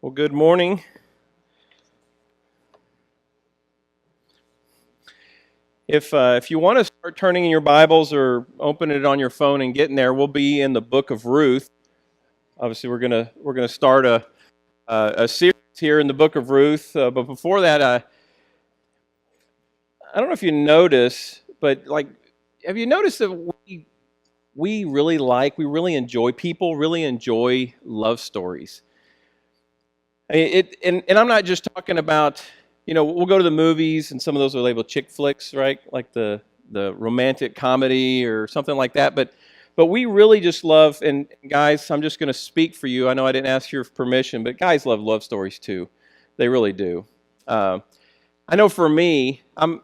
Well, good morning. If you want to start turning in your Bibles or open it on your phone and getting there, we'll be in the book of Ruth. Obviously, we're gonna start a series here in the book of Ruth. But before that, I don't know if you notice, but have you noticed that we really enjoy people really enjoy love stories? And I'm not just talking about, we'll go to the movies and some of those are labeled chick flicks, right? Like the romantic comedy or something like that. But we really just love, and guys, I'm just going to speak for you. I know I didn't ask your permission, but guys love stories too. They really do. Uh, I know for me, I'm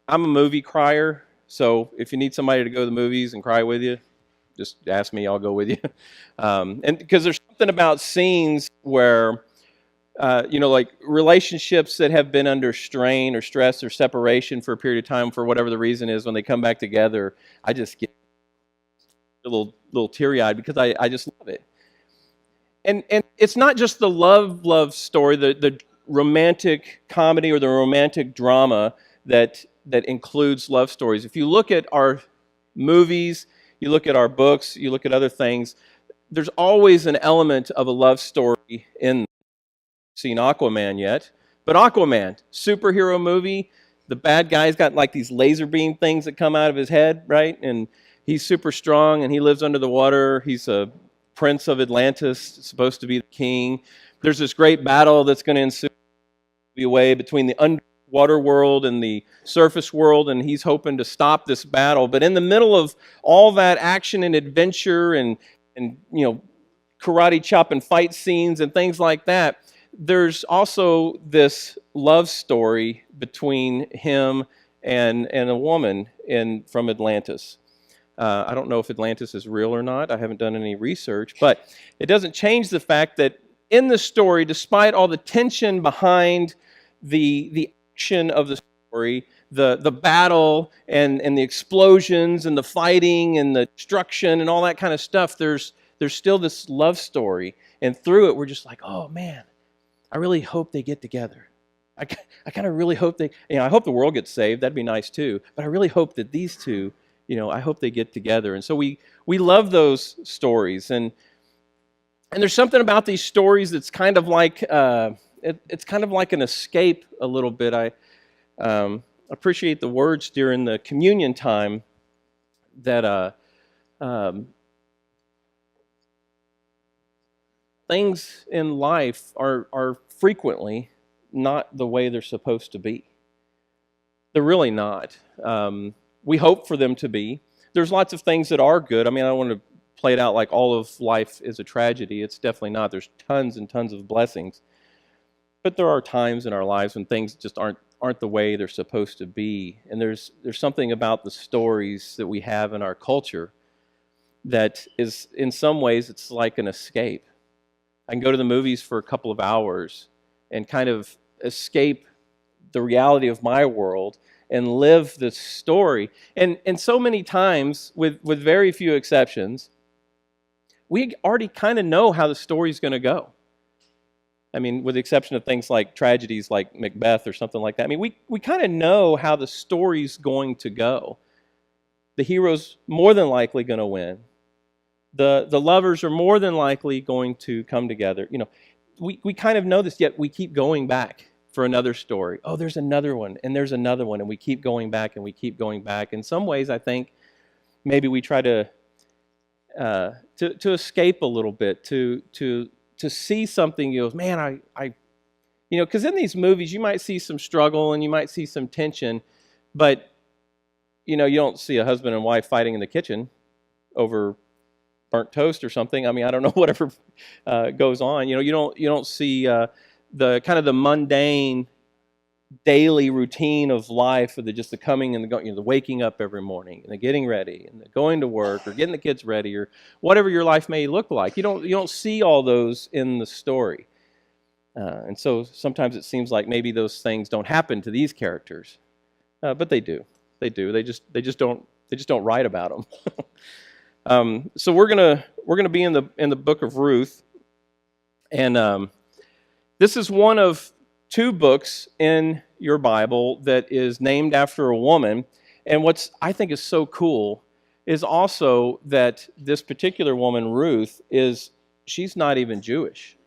a movie crier. So if you need somebody to go to the movies and cry with you, just ask me. I'll go with you. And because there's something about scenes where like relationships that have been under strain or stress or separation for a period of time, for whatever the reason is, when they come back together, I just get a little teary eyed because I just love it. And it's not just the love story, the romantic comedy or the romantic drama that includes love stories. If you look at our movies, you look at our books, you look at other things, there's always an element of a love story in. Seen Aquaman yet, but Aquaman, superhero movie, the bad guy's got like these laser beam things that come out of his head, right? And he's super strong and he lives under the water. He's a prince of Atlantis, supposed to be the king. There's this great battle that's going to ensue away between the underwater world and the surface world, and he's hoping to stop this battle. But in the middle of all that action and adventure and karate chop and fight scenes and things like that, there's also this love story between him and a woman from Atlantis. I don't know if Atlantis is real or not. I haven't done any research, but it doesn't change the fact that in the story, despite all the tension behind the action of the story, the battle and the explosions and the fighting and the destruction and all that kind of stuff, there's still this love story. And through it, we're just like, oh man, I really hope they get together. I kind of really hope I hope the world gets saved. That'd be nice too. But I really hope that these two, I hope they get together. And so we love those stories. And there's something about these stories that's kind of like, it's kind of like an escape a little bit. I appreciate the words during the communion time that things in life are frequently not the way they're supposed to be. They're really not. We hope for them to be. There's lots of things that are good. I mean, I don't want to play it out like all of life is a tragedy. It's definitely not. There's tons and tons of blessings. But there are times in our lives when things just aren't the way they're supposed to be. And there's something about the stories that we have in our culture that is, in some ways, it's like an escape. I can go to the movies for a couple of hours and kind of escape the reality of my world and live this story. And so many times, with very few exceptions, we already kind of know how the story's going to go. I mean, with the exception of things like tragedies like Macbeth or something like that. I mean, we kind of know how the story's going to go. The hero's more than likely going to win. The lovers are more than likely going to come together. We kind of know this, yet we keep going back for another story. Oh, there's another one, and there's another one, and we keep going back, and we keep going back. In some ways, I think maybe we try to escape a little bit, to see something. Man, because in these movies you might see some struggle and you might see some tension, but you don't see a husband and wife fighting in the kitchen over burnt toast or something. I mean, I don't know whatever goes on. You don't see the kind of the mundane daily routine of life, of just the coming and the going, the waking up every morning and the getting ready and the going to work or getting the kids ready or whatever your life may look like. You don't see all those in the story, and so sometimes it seems like maybe those things don't happen to these characters, but they do. They do. They just don't write about them. So we're gonna be in the book of Ruth, and This is one of two books in your Bible that is named after a woman. And what's I think is so cool is also that this particular woman, Ruth, she's not even Jewish.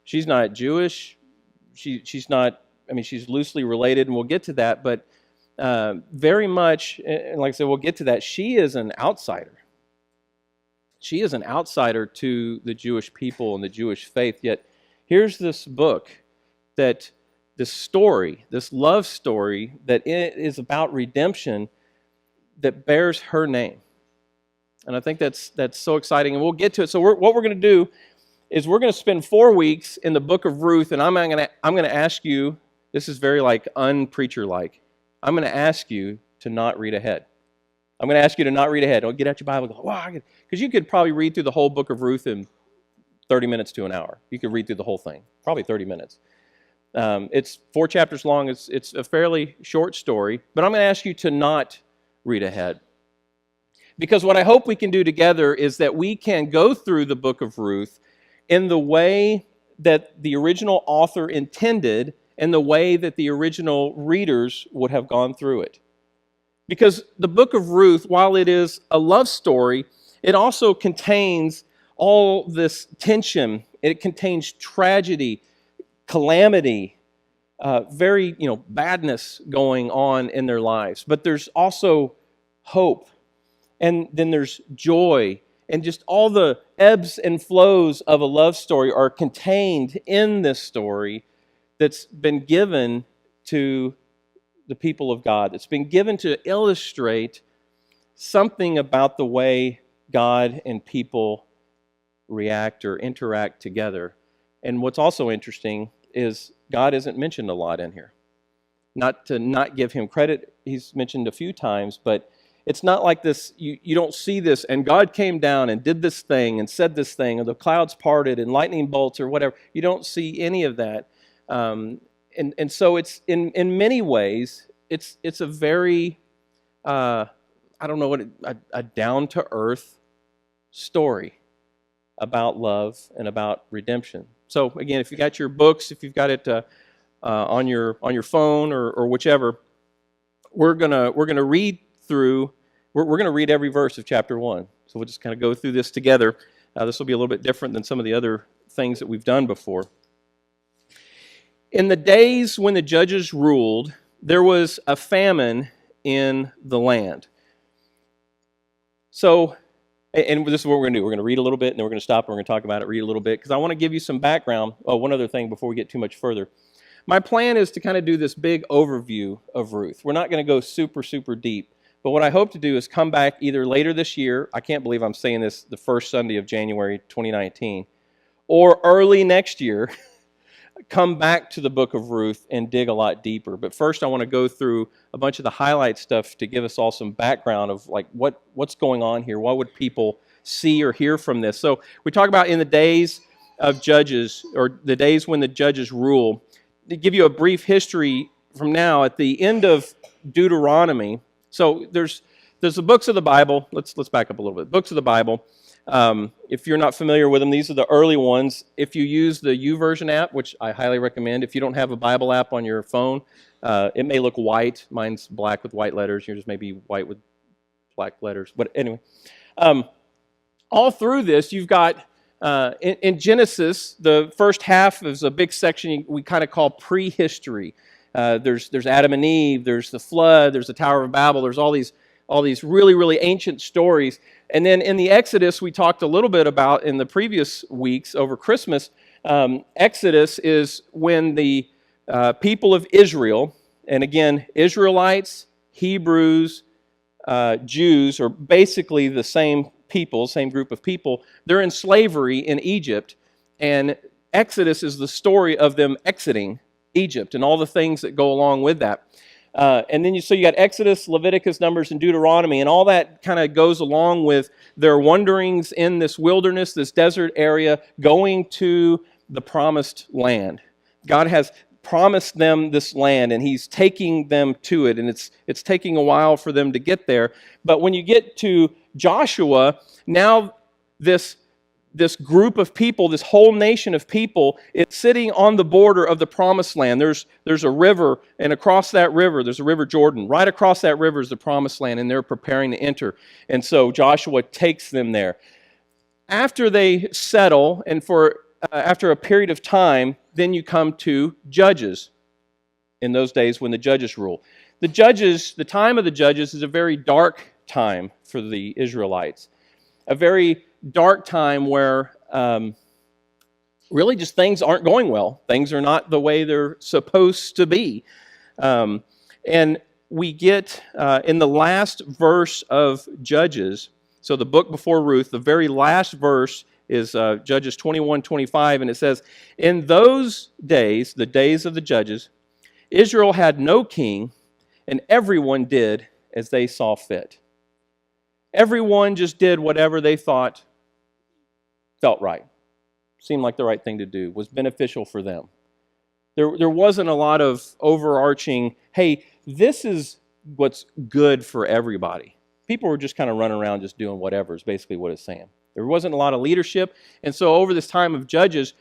She's not Jewish. She's not, I mean, she's loosely related, and we'll get to that, but very much, and like I said, we'll get to that, she is an outsider. She is an outsider to the Jewish people and the Jewish faith, yet here's this book that this story, this love story that is about redemption that bears her name. And I think that's so exciting, and we'll get to it. So what we're going to do is we're going to spend 4 weeks in the book of Ruth, and I'm going to ask you, this is very like unpreacher-like, I'm going to ask you to not read ahead. I'm going to ask you to not read ahead. Don't get out your Bible and go, wow, because you could probably read through the whole book of Ruth in 30 minutes to an hour. You could read through the whole thing, probably 30 minutes. It's 4 chapters long. It's a fairly short story, but I'm going to ask you to not read ahead. Because what I hope we can do together is that we can go through the book of Ruth in the way that the original author intended and the way that the original readers would have gone through it. Because the book of Ruth, while it is a love story, it also contains all this tension. It contains tragedy, calamity, very badness going on in their lives. But there's also hope, and then there's joy, and just all the ebbs and flows of a love story are contained in this story that's been given to the people of God. It's been given to illustrate something about the way God and people react or interact together. And what's also interesting is God isn't mentioned a lot in here. Not to not give him credit, he's mentioned a few times, but it's not like this, you don't see this, and God came down and did this thing and said this thing, or the clouds parted and lightning bolts or whatever. You don't see any of that. And so it's in many ways it's a very a down to earth story about love and about redemption. So again, if you got your books, if you've got it on your phone or whichever, we're gonna read through. We're gonna read every verse of chapter 1. So we'll just kind of go through this together. This will be a little bit different than some of the other things that we've done before. In the days when the judges ruled, there was a famine in the land. So, and this is what we're going to do. We're going to read a little bit, and then we're going to stop, and we're going to talk about it, read a little bit, because I want to give you some background. Oh, one other thing before we get too much further. My plan is to kind of do this big overview of Ruth. We're not going to go super, super deep, but what I hope to do is come back either later this year, I can't believe I'm saying this the first Sunday of January 2019, or early next year, come back to the book of Ruth and dig a lot deeper. But first I want to go through a bunch of the highlight stuff to give us all some background of like what's going on here. What would people see or hear from this? So we talk about in the days of judges, or the days when the judges rule. To give you a brief history from now, at the end of Deuteronomy, so there's the books of the Bible. Let's back up a little bit. Books of the Bible. If you're not familiar with them, these are the early ones. If you use the YouVersion app, which I highly recommend, if you don't have a Bible app on your phone, it may look white. Mine's black with white letters. Yours may be white with black letters. But anyway, all through this, you've got, in Genesis, the first half is a big section we kind of call prehistory. There's Adam and Eve, there's the flood, there's the Tower of Babel, there's all these really, really ancient stories. And then in the Exodus, we talked a little bit about in the previous weeks over Christmas. Exodus is when the people of Israel, and again, Israelites, Hebrews, Jews are basically the same people, same group of people. They're in slavery in Egypt, and Exodus is the story of them exiting Egypt and all the things that go along with that. And then you got Exodus, Leviticus, Numbers, and Deuteronomy, and all that kind of goes along with their wanderings in this wilderness, this desert area, going to the promised land. God has promised them this land, and He's taking them to it, and it's taking a while for them to get there. But when you get to Joshua, now this this group of people, this whole nation of people, it's sitting on the border of the promised land. There's a river, and across that river, there's a river Jordan. Right across that river is the promised land, and they're preparing to enter. And so Joshua takes them there. After they settle, and after a period of time, then you come to Judges. In those days when the judges rule. The time of the judges is a very dark time for the Israelites. A very dark time where really just things aren't going well. Things are not the way they're supposed to be. And we get in the last verse of Judges, so the book before Ruth, the very last verse is Judges 21:25, and it says, "In those days, the days of the judges, Israel had no king, and everyone did as they saw fit." Everyone just did whatever they thought felt right, seemed like the right thing to do, was beneficial for them. There wasn't a lot of overarching, hey, this is what's good for everybody. People were just kind of running around just doing whatever is basically what it's saying. There wasn't a lot of leadership, and so over this time of Judges,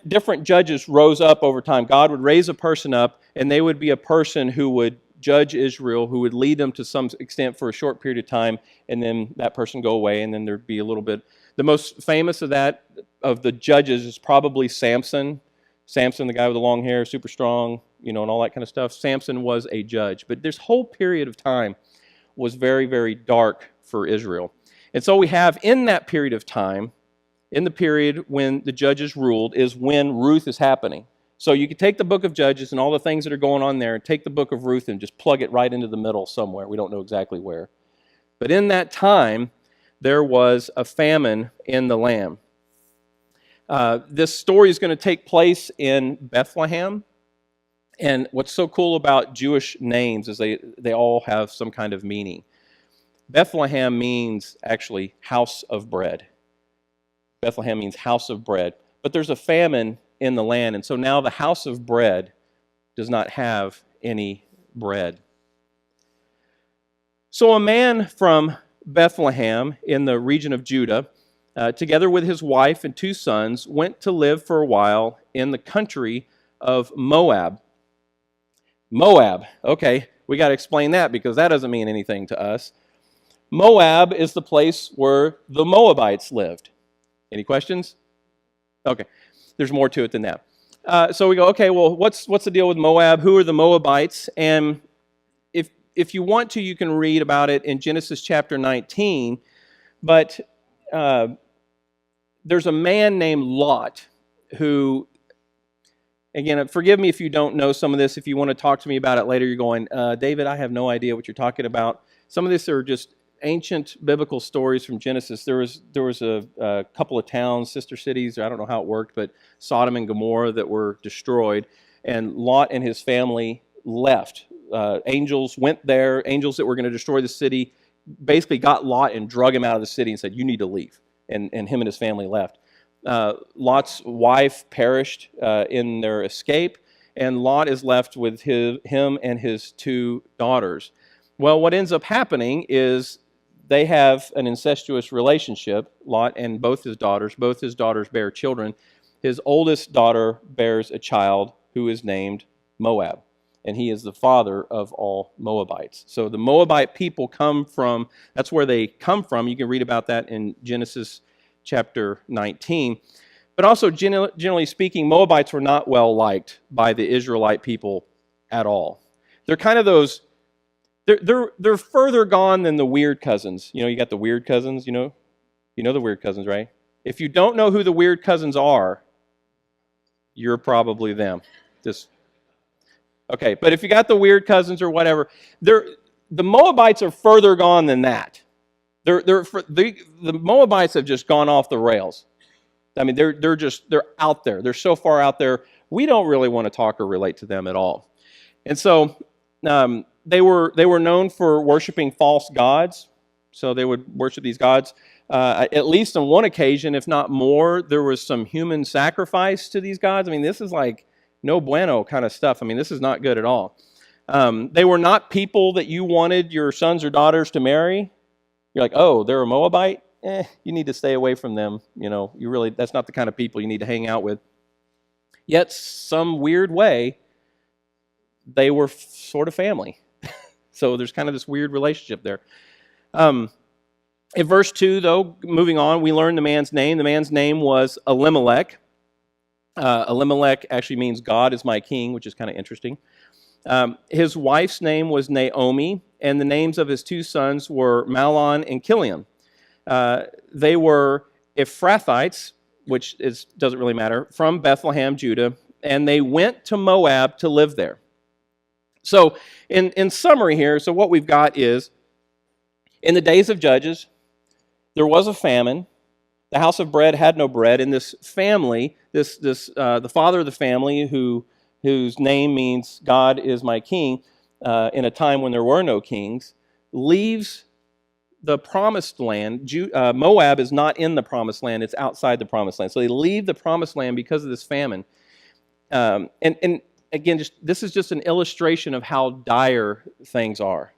different judges rose up over time. God would raise a person up, and they would be a person who would judge Israel, who would lead them to some extent for a short period of time, and then that person go away, and then there'd be a little bit. The most famous of the judges, is probably Samson. Samson, the guy with the long hair, super strong, and all that kind of stuff. Samson was a judge. But this whole period of time was very, very dark for Israel. And so we have in that period of time, in the period when the judges ruled, is when Ruth is happening. So you can take the book of Judges and all the things that are going on there and take the book of Ruth and just plug it right into the middle somewhere. We don't know exactly where. But in that time, there was a famine in the land. This story is going to take place in Bethlehem. And what's so cool about Jewish names is they all have some kind of meaning. Bethlehem means actually house of bread. Bethlehem means house of bread. But there's a famine in the land, and so now the house of bread does not have any bread. So a man from Bethlehem in the region of Judah, together with his wife and 2 sons, went to live for a while in the country of Moab. Moab, okay, we got to explain that because that doesn't mean anything to us. Moab is the place where the Moabites lived. Any questions? Okay, there's more to it than that. So we go, okay, well, what's the deal with Moab? Who are the Moabites? And if you want to, you can read about it in Genesis chapter 19. But there's a man named Lot who, again, forgive me if you don't know some of this. If you want to talk to me about it later, you're going, David, I have no idea what you're talking about. Some of this are just ancient biblical stories from Genesis. There was a couple of towns, sister cities, I don't know how it worked, but Sodom and Gomorrah that were destroyed, and Lot and his family left. Angels went there, angels that were going to destroy the city, basically got Lot and drug him out of the city and said, you need to leave, and him and his family left. Lot's wife perished in their escape, and Lot is left with him and his 2 daughters. Well, what ends up happening is they have an incestuous relationship, Lot and both his daughters. Both his daughters bear children. His oldest daughter bears a child who is named Moab, and he is the father of all Moabites. So the Moabite people that's where they come from. You can read about that in Genesis chapter 19. But also, generally speaking, Moabites were not well liked by the Israelite people at all. They're kind of those... They're further gone than the weird cousins. You got the weird cousins, You know the weird cousins, right? If you don't know who the weird cousins are, you're probably them. Okay, but if you got the weird cousins or whatever, the Moabites are further gone than that. The Moabites have just gone off the rails. I mean, they're out there. They're so far out there, we don't really want to talk or relate to them at all. And so... They were known for worshiping false gods, so they would worship these gods. At least on one occasion, if not more, there was some human sacrifice to these gods. I mean, this is like no bueno kind of stuff. I mean, this is not good at all. They were not people that you wanted your sons or daughters to marry. You're like, oh, they're a Moabite? you need to stay away from them. That's not the kind of people you need to hang out with. Yet, some weird way, they were sort of family. So there's kind of this weird relationship there. In verse 2, though, moving on, we learn the man's name. The man's name was Elimelech. Elimelech actually means God is my king, which is kind of interesting. His wife's name was Naomi, and the names of his two sons were Mahlon and Chilion. They were Ephrathites, which doesn't really matter, from Bethlehem, Judah, and they went to Moab to live there. So, in summary here, so what we've got is, in the days of Judges, there was a famine. The house of bread had no bread, and this family, the father of the family, whose name means God is my king, in a time when there were no kings, leaves the promised land. Moab is not in the promised land, it's outside the promised land. So they leave the promised land because of this famine. And again, this is just an illustration of how dire things are.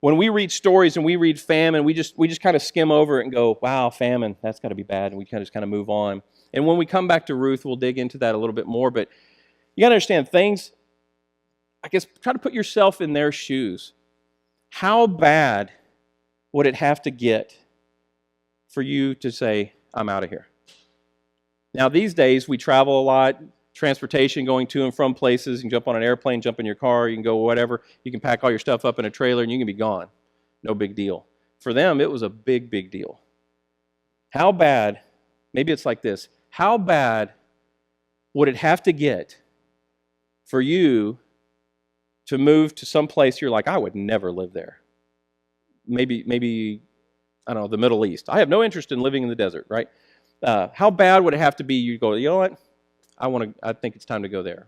When we read stories and we read famine, we just kind of skim over it and go, wow, famine, that's got to be bad, and we kind of move on. And when we come back to Ruth, we'll dig into that a little bit more, but you got to understand things, I guess, try to put yourself in their shoes. How bad would it have to get for you to say, I'm out of here? Now, these days, we travel a lot, transportation going to and from places. You can jump on an airplane, jump in your car, you can go whatever. You can pack all your stuff up in a trailer and you can be gone. No big deal. For them, it was a big, big deal. How bad, maybe it's like this, how bad would it have to get for you to move to some place you're like, I would never live there? Maybe, I don't know, the Middle East. I have no interest in living in the desert, right? How bad would it have to be you go, you know what? I think it's time to go there.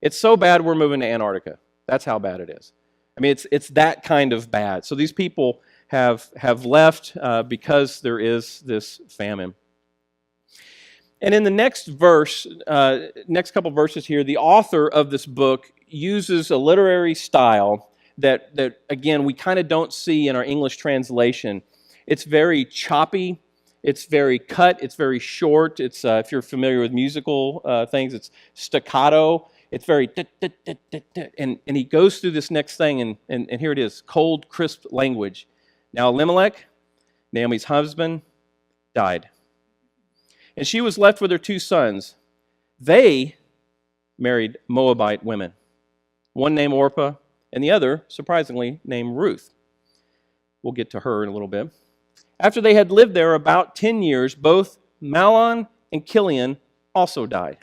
It's so bad we're moving to Antarctica. That's how bad it is. I mean, it's that kind of bad. So these people have left because there is this famine. And in the next verse, next couple verses here, the author of this book uses a literary style that again, we kind of don't see in our English translation. It's very choppy. It's very cut. It's very short. It's if you're familiar with musical things, it's staccato. It's very and he goes through this next thing, and here it is, cold, crisp language. Now Elimelech, Naomi's husband, died, and she was left with her two sons. They married Moabite women, one named Orpah, and the other, surprisingly, named Ruth. We'll get to her in a little bit. After they had lived there about 10 years, both Mahlon and Chilion also died.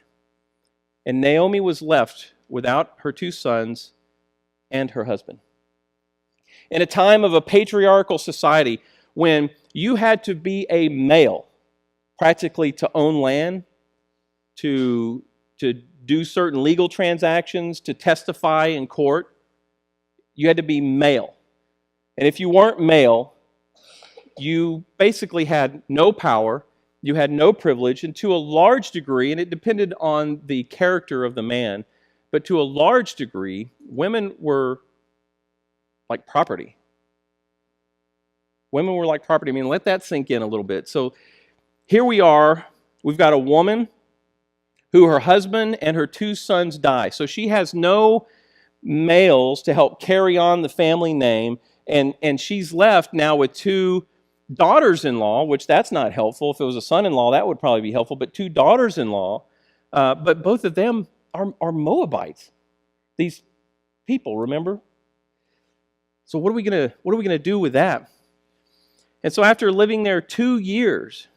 And Naomi was left without her two sons and her husband. In a time of a patriarchal society, when you had to be a male, practically to own land, to do certain legal transactions, to testify in court, you had to be male. And if you weren't male, you basically had no power, you had no privilege, and to a large degree, and it depended on the character of the man, but to a large degree, women were like property. Women were like property. I mean, let that sink in a little bit. So here we are, we've got a woman who her husband and her two sons die. So she has no males to help carry on the family name, and she's left now with two daughters-in-law, which that's not helpful. If it was a son-in-law, that would probably be helpful, but two daughters-in-law, but both of them are Moabites. These people, remember? So what are we gonna do with that? And so after living there 2 years,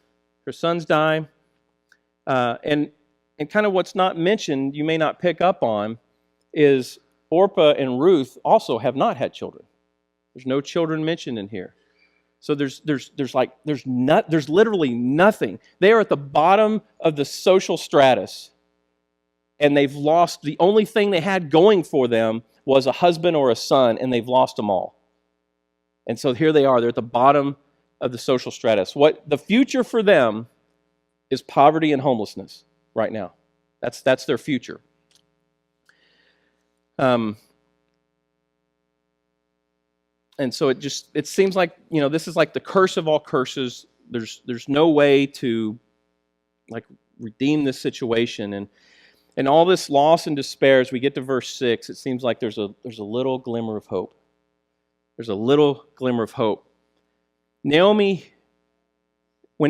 her sons die, and kind of what's not mentioned, you may not pick up on, is Orpah and Ruth also have not had children. There's no children mentioned in here. So there's literally nothing. They are at the bottom of the social stratus, and they've lost, the only thing they had going for them was a husband or a son, and they've lost them all. And so here they are, they're at the bottom of the social stratus. What the future for them is poverty and homelessness right now. That's their future. And so it seems like, this is like the curse of all curses. There's no way to like redeem this situation. And all this loss and despair, as we get to verse 6, it seems like there's a little glimmer of hope. There's a little glimmer of hope. When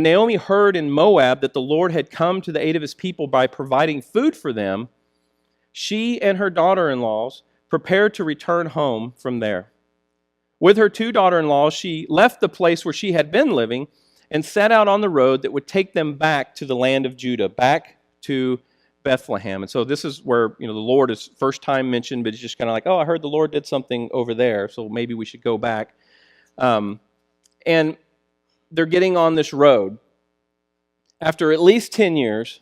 Naomi heard in Moab that the Lord had come to the aid of his people by providing food for them, she and her daughter-in-laws prepared to return home from there. With her 2 daughter-in-laws, she left the place where she had been living and set out on the road that would take them back to the land of Judah, back to Bethlehem. And so this is where, the Lord is first time mentioned, but it's just kind of like, oh, I heard the Lord did something over there, so maybe we should go back. And they're getting on this road. After at least 10 years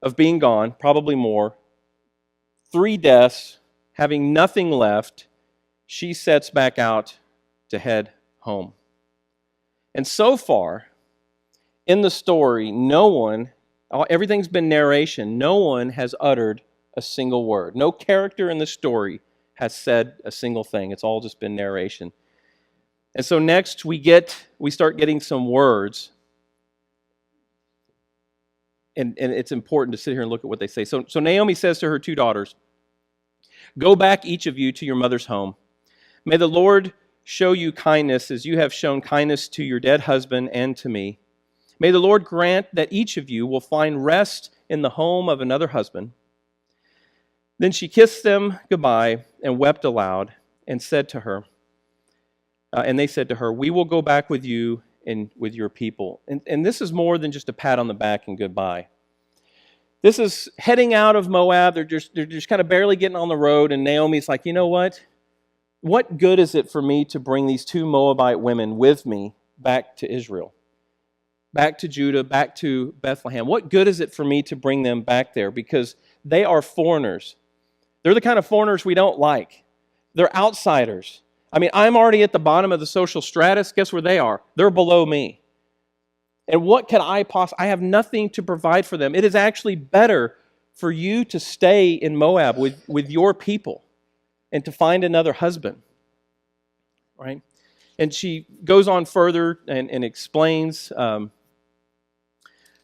of being gone, probably more, 3 deaths, having nothing left, she sets back out to head home. And so far, in the story, everything's been narration. No one has uttered a single word. No character in the story has said a single thing. It's all just been narration. And so next we start getting some words. And it's important to sit here and look at what they say. So Naomi says to her 2 daughters, "Go back, each of you, to your mother's home. May the Lord show you kindness as you have shown kindness to your dead husband and to me. May the Lord grant that each of you will find rest in the home of another husband." Then she kissed them goodbye and wept aloud and said to her, and they said to her, "We will go back with you and with your people." And this is more than just a pat on the back and goodbye. This is heading out of Moab. They're just kind of barely getting on the road, and Naomi's like, you know what? What good is it for me to bring these 2 Moabite women with me back to Israel? Back to Judah, back to Bethlehem. What good is it for me to bring them back there? Because they are foreigners. They're the kind of foreigners we don't like. They're outsiders. I mean, I'm already at the bottom of the social stratus. Guess where they are? They're below me. And what can I have nothing to provide for them. It is actually better for you to stay in Moab with your people and to find another husband. Right? And she goes on further and explains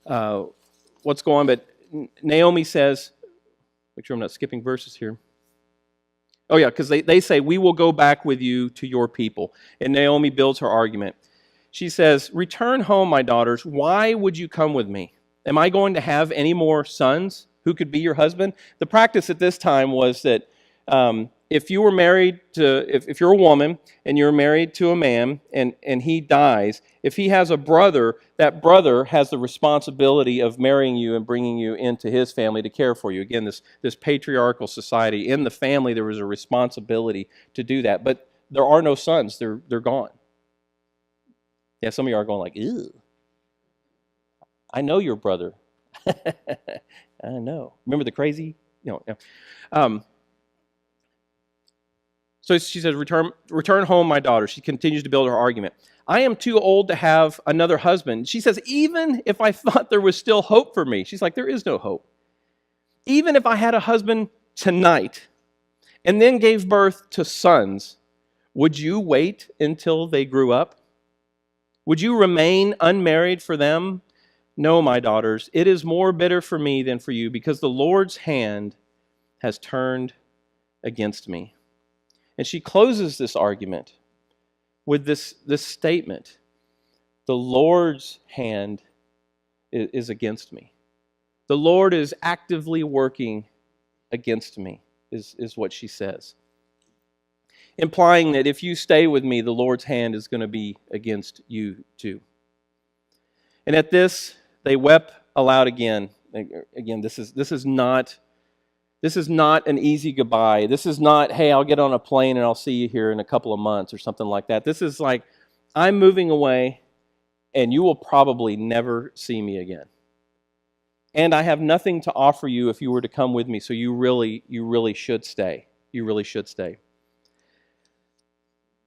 what's going on. But Naomi says, make sure I'm not skipping verses here. Oh yeah, because they say, "We will go back with you to your people." And Naomi builds her argument. She says, "Return home, my daughters. Why would you come with me? Am I going to have any more sons who could be your husband?" The practice at this time was that if you were married to, if you're a woman and you're married to a man and he dies, if he has a brother, that brother has the responsibility of marrying you and bringing you into his family to care for you. Again, this patriarchal society. In the family, there was a responsibility to do that. But there are no sons. They're gone. Yeah, some of you are going like, ew. I know your brother. I know. Remember the crazy? So she says, return home, my daughter. She continues to build her argument. "I am too old to have another husband." She says, "Even if I thought there was still hope for me." She's like, there is no hope. "Even if I had a husband tonight and then gave birth to sons, would you wait until they grew up? Would you remain unmarried for them? No, my daughters, it is more bitter for me than for you, because the Lord's hand has turned against me." And she closes this argument with this statement: the Lord's hand is against me. The Lord is actively working against me, is what she says. Implying that if you stay with me, the Lord's hand is going to be against you too. And at this, they wept aloud again. Again, this is not an easy goodbye. This is not, hey, I'll get on a plane and I'll see you here in a couple of months or something like that. This is like, I'm moving away and you will probably never see me again. And I have nothing to offer you if you were to come with me, so you really should stay. You really should stay.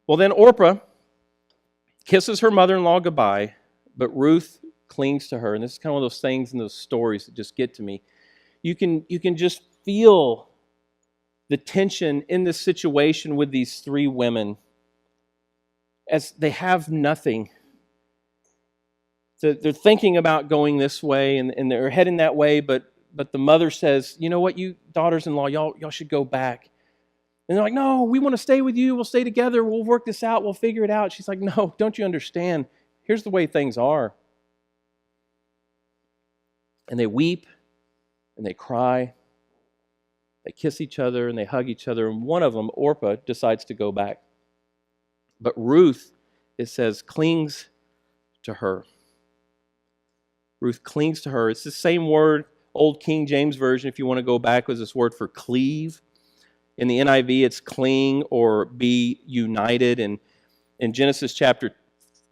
Well, then Orpah kisses her mother-in-law goodbye, but Ruth clings to her. And this is kind of one of those things in those stories that just get to me. You can just feel the tension in this situation with these 3 women as they have nothing. So they're thinking about going this way, and they're heading that way, but the mother says, you know what, you daughters-in-law, y'all should go back. And they're like, no, we want to stay with you. We'll stay together. We'll work this out. We'll figure it out. She's like, no, don't you understand? Here's the way things are. And they weep, and they cry. They kiss each other, and they hug each other. And one of them, Orpah, decides to go back. But Ruth, it says, clings to her. Ruth clings to her. It's the same word, Old King James Version, if you want to go back, was this word for cleave. In the NIV, it's cling or be united. And in Genesis chapter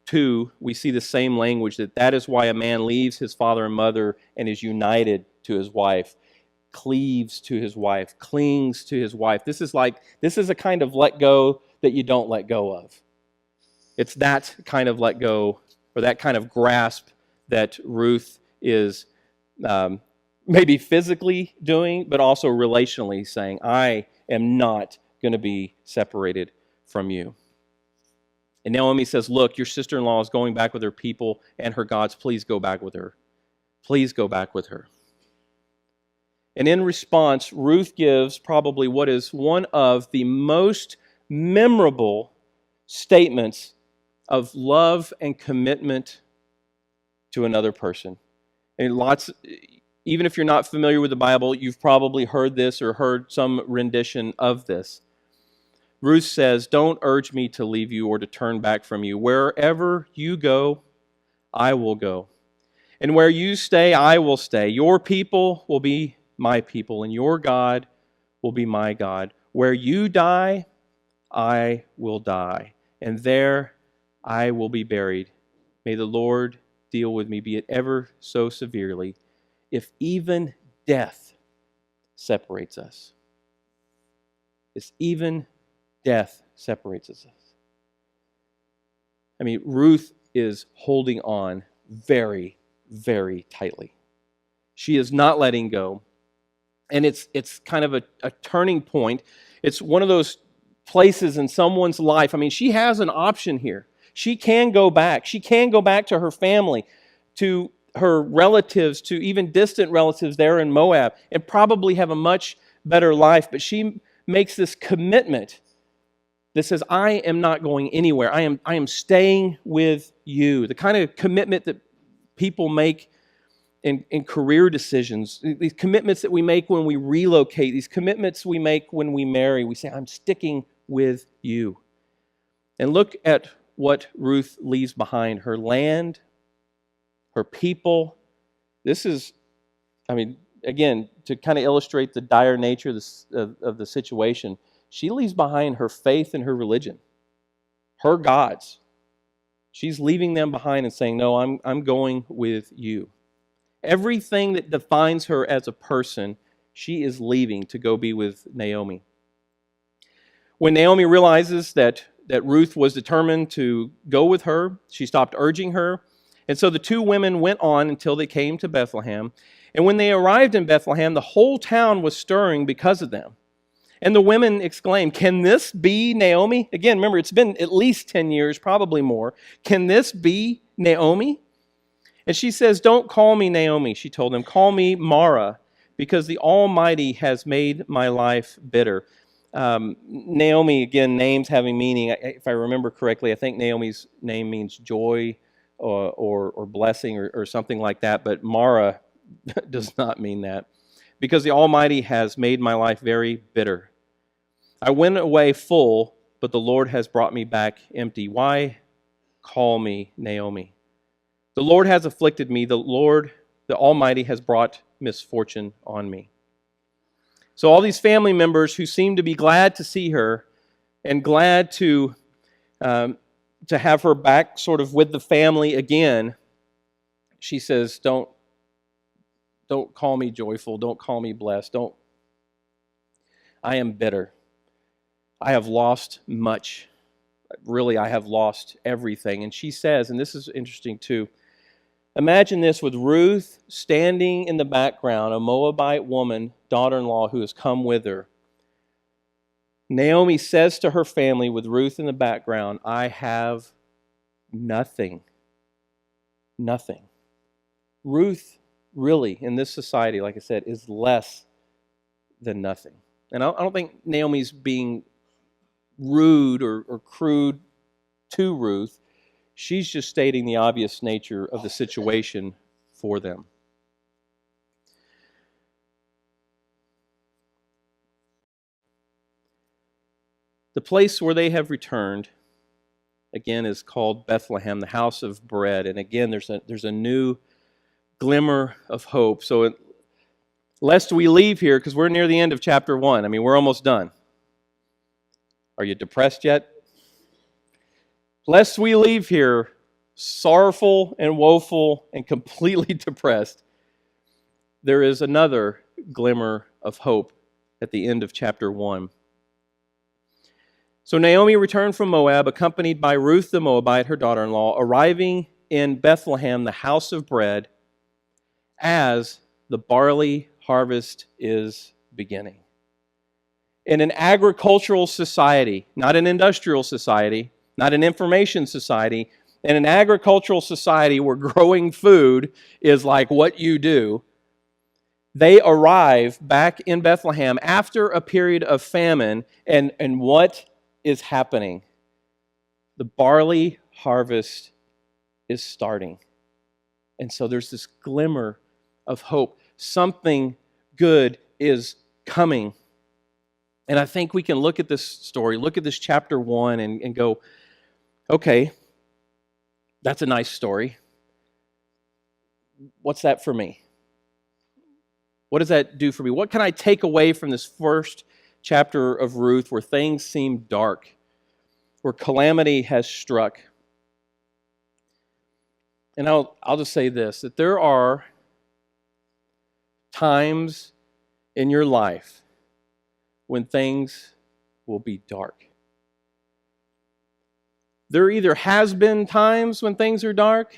2, we see the same language, that is why a man leaves his father and mother and is united to his wife, cleaves to his wife, clings to his wife. This is a kind of let go that you don't let go of. It's that kind of let go, or that kind of grasp that Ruth is maybe physically doing, but also relationally saying, I am not going to be separated from you. And Naomi says, look, your sister-in-law is going back with her people and her gods. Please go back with her. Please go back with her. And in response, Ruth gives probably what is one of the most memorable statements of love and commitment to another person. And even if you're not familiar with the Bible, you've probably heard this or heard some rendition of this. Ruth says, don't urge me to leave you or to turn back from you. Wherever you go, I will go. And where you stay, I will stay. Your people will be my people, and your God will be my God. Where you die, I will die, and there I will be buried. May the Lord deal with me, be it ever so severely, if even death separates us. If even death separates us. I mean, Ruth is holding on very, very tightly. She is not letting go. And it's kind of a turning point. It's one of those places in someone's life. I mean, she has an option here. She can go back. She can go back to her family, to her relatives, to even distant relatives there in Moab, and probably have a much better life. But she makes this commitment that says, I am not going anywhere. I am staying with you. The kind of commitment that people make in career decisions, these commitments that we make when we relocate, these commitments we make when we marry. We say, I'm sticking with you. And look at what Ruth leaves behind. Her land, her people. This is, I mean, again, to kind of illustrate the dire nature of the situation, she leaves behind her faith and her religion, her gods. She's leaving them behind and saying, no, I'm going with you. Everything that defines her as a person, she is leaving to go be with Naomi. When Naomi realizes that Ruth was determined to go with her, she stopped urging her. And so the two women went on until they came to Bethlehem. And when they arrived in Bethlehem, the whole town was stirring because of them. And the women exclaimed, can this be Naomi? Again, remember, it's been at least 10 years, probably more. Can this be Naomi? And she says, don't call me Naomi, she told them. Call me Mara, because the Almighty has made my life bitter. Naomi, again, names having meaning. If I remember correctly, I think Naomi's name means joy or blessing or something like that. But Mara does not mean that. Because the Almighty has made my life very bitter. I went away full, but the Lord has brought me back empty. Why call me Naomi? The Lord has afflicted me. The Lord, the Almighty, has brought misfortune on me. So all these family members who seem to be glad to see her and glad to have her back sort of with the family again, she says, don't call me joyful. Don't call me blessed. I am bitter. I have lost much. Really, I have lost everything. And she says, and this is interesting too, imagine this with Ruth standing in the background, a Moabite woman, daughter-in-law who has come with her. Naomi says to her family with Ruth in the background, I have nothing. Nothing. Ruth really, in this society, like I said, is less than nothing. And I don't think Naomi's being rude or crude to Ruth. She's just stating the obvious nature of the situation for them. The place where they have returned, again, is called Bethlehem, the house of bread. And again, there's a new glimmer of hope. So lest we leave here, because we're near the end of chapter 1. I mean, we're almost done. Are you depressed yet? Lest we leave here sorrowful and woeful and completely depressed, there is another glimmer of hope at the end of chapter 1. So Naomi returned from Moab, accompanied by Ruth the Moabite, her daughter-in-law, arriving in Bethlehem, the house of bread, as the barley harvest is beginning. In an agricultural society, not an industrial society, not an information society, in an agricultural society where growing food is like what you do, they arrive back in Bethlehem after a period of famine, and what is happening? The barley harvest is starting. And so there's this glimmer of hope. Something good is coming. And I think we can look at this story, look at this chapter 1 and go, okay, that's a nice story. What's that for me? What does that do for me? What can I take away from this first chapter of Ruth where things seem dark, where calamity has struck? And I'll just say this, that there are times in your life when things will be dark. There either has been times when things are dark,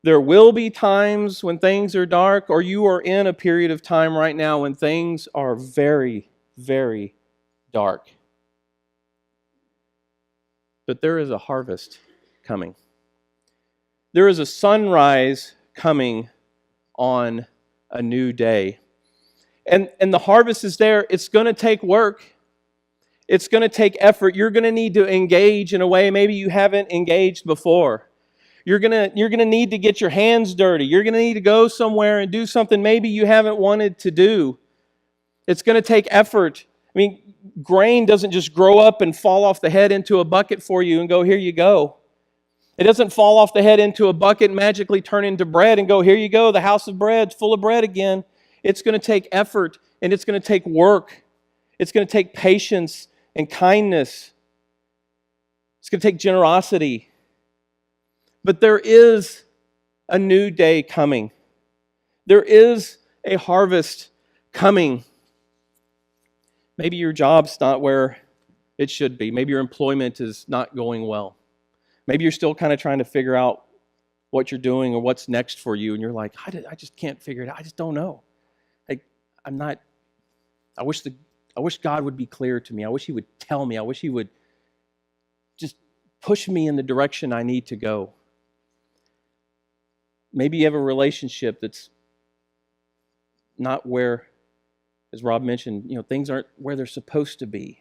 there will be times when things are dark, or you are in a period of time right now when things are very, very dark. But there is a harvest coming. There is a sunrise coming on a new day. And the harvest is there. It's going to take work. It's going to take effort. You're going to need to engage in a way maybe you haven't engaged before. You're going to need to get your hands dirty. You're going to need to go somewhere and do something maybe you haven't wanted to do. It's going to take effort. I mean, grain doesn't just grow up and fall off the head into a bucket for you and go, here you go. It doesn't fall off the head into a bucket and magically turn into bread and go, here you go, the house of bread's full of bread again. It's going to take effort and it's going to take work. It's going to take patience and kindness. It's going to take generosity. But there is a new day coming. There is a harvest coming. Maybe your job's not where it should be. Maybe your employment is not going well. Maybe you're still kind of trying to figure out what you're doing or what's next for you, and you're like, I just can't figure it out. I just don't know. I wish God would be clear to me. I wish He would tell me. I wish He would just push me in the direction I need to go. Maybe you have a relationship that's not where, as Rob mentioned, things aren't where they're supposed to be.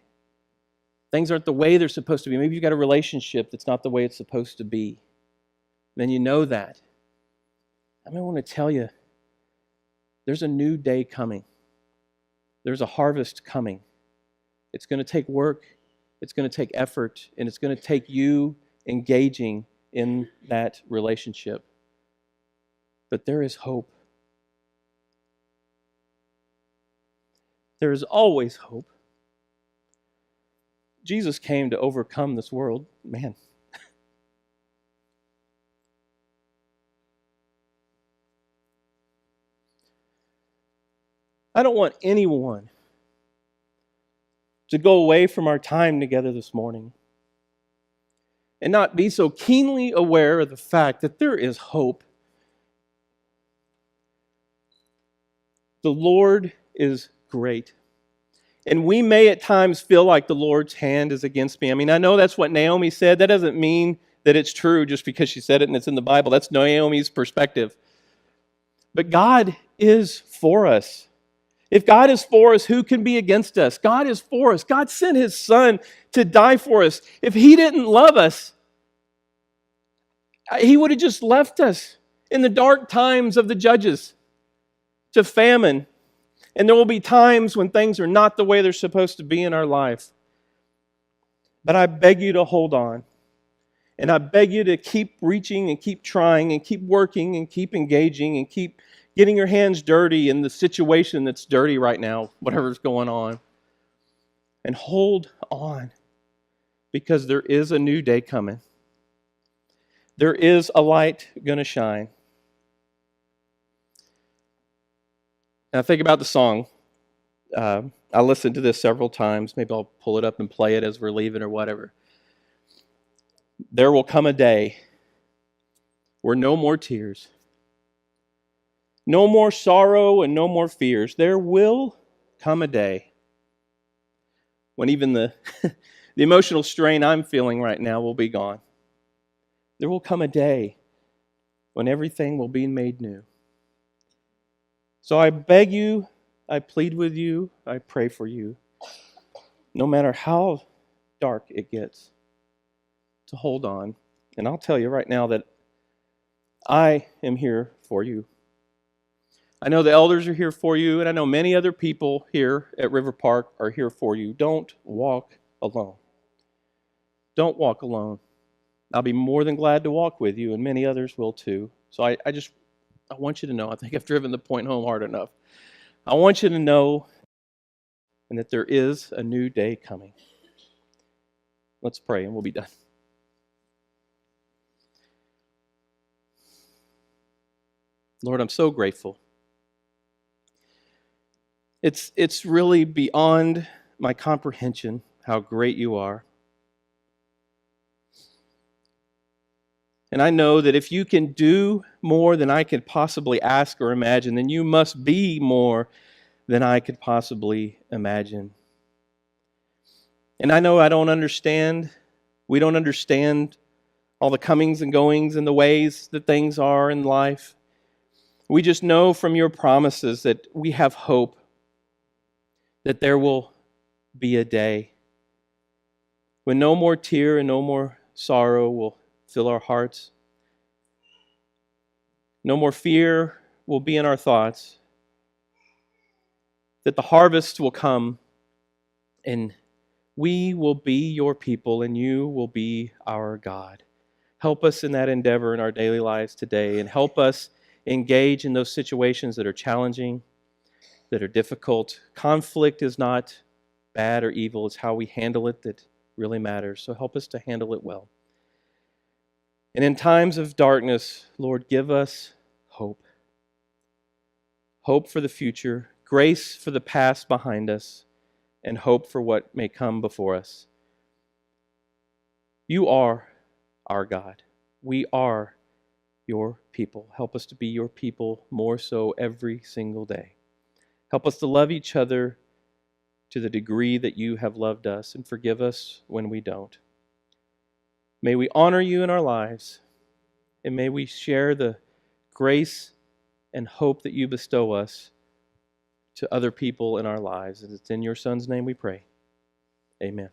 Things aren't the way they're supposed to be. Maybe you've got a relationship that's not the way it's supposed to be. Then you know that. I want to tell you, there's a new day coming. There's a harvest coming. It's going to take work, it's going to take effort, and it's going to take you engaging in that relationship. But there is hope. There is always hope. Jesus came to overcome this world. Man. I don't want anyone to go away from our time together this morning and not be so keenly aware of the fact that there is hope. The Lord is great. And we may at times feel like the Lord's hand is against me. I mean, I know that's what Naomi said. That doesn't mean that it's true just because she said it and it's in the Bible. That's Naomi's perspective. But God is for us. If God is for us, who can be against us? God is for us. God sent His Son to die for us. If He didn't love us, He would have just left us in the dark times of the judges to famine. And there will be times when things are not the way they're supposed to be in our life. But I beg you to hold on. And I beg you to keep reaching and keep trying and keep working and keep engaging and keep getting your hands dirty in the situation that's dirty right now, whatever's going on. And hold on, because there is a new day coming. There is a light going to shine. And I think about the song. I listened to this several times. Maybe I'll pull it up and play it as we're leaving or whatever. There will come a day where no more tears, no more sorrow, and no more fears. There will come a day when even the emotional strain I'm feeling right now will be gone. There will come a day when everything will be made new. So I beg you, I plead with you, I pray for you, no matter how dark it gets, to hold on. And I'll tell you right now that I am here for you. I know the elders are here for you, and I know many other people here at River Park are here for you. Don't walk alone. Don't walk alone. I'll be more than glad to walk with you, and many others will too. So I want you to know, I think I've driven the point home hard enough. I want you to know and that there is a new day coming. Let's pray and we'll be done. Lord, I'm so grateful. It's really beyond my comprehension how great you are. And I know that if you can do more than I could possibly ask or imagine, then you must be more than I could possibly imagine. And I know I don't understand. We don't understand all the comings and goings and the ways that things are in life. We just know from your promises that we have hope, that there will be a day when no more tear and no more sorrow will fill our hearts. No more fear will be in our thoughts. That the harvest will come and we will be your people and you will be our God. Help us in that endeavor in our daily lives today, and help us engage in those situations that are challenging, that are difficult. Conflict is not bad or evil. It's how we handle it that really matters. So help us to handle it well. And in times of darkness, Lord, give us hope. Hope for the future, grace for the past behind us, and hope for what may come before us. You are our God. We are your people. Help us to be your people more so every single day. Help us to love each other to the degree that you have loved us, and forgive us when we don't. May we honor you in our lives, and may we share the grace and hope that you bestow us to other people in our lives. And it's in your Son's name we pray. Amen.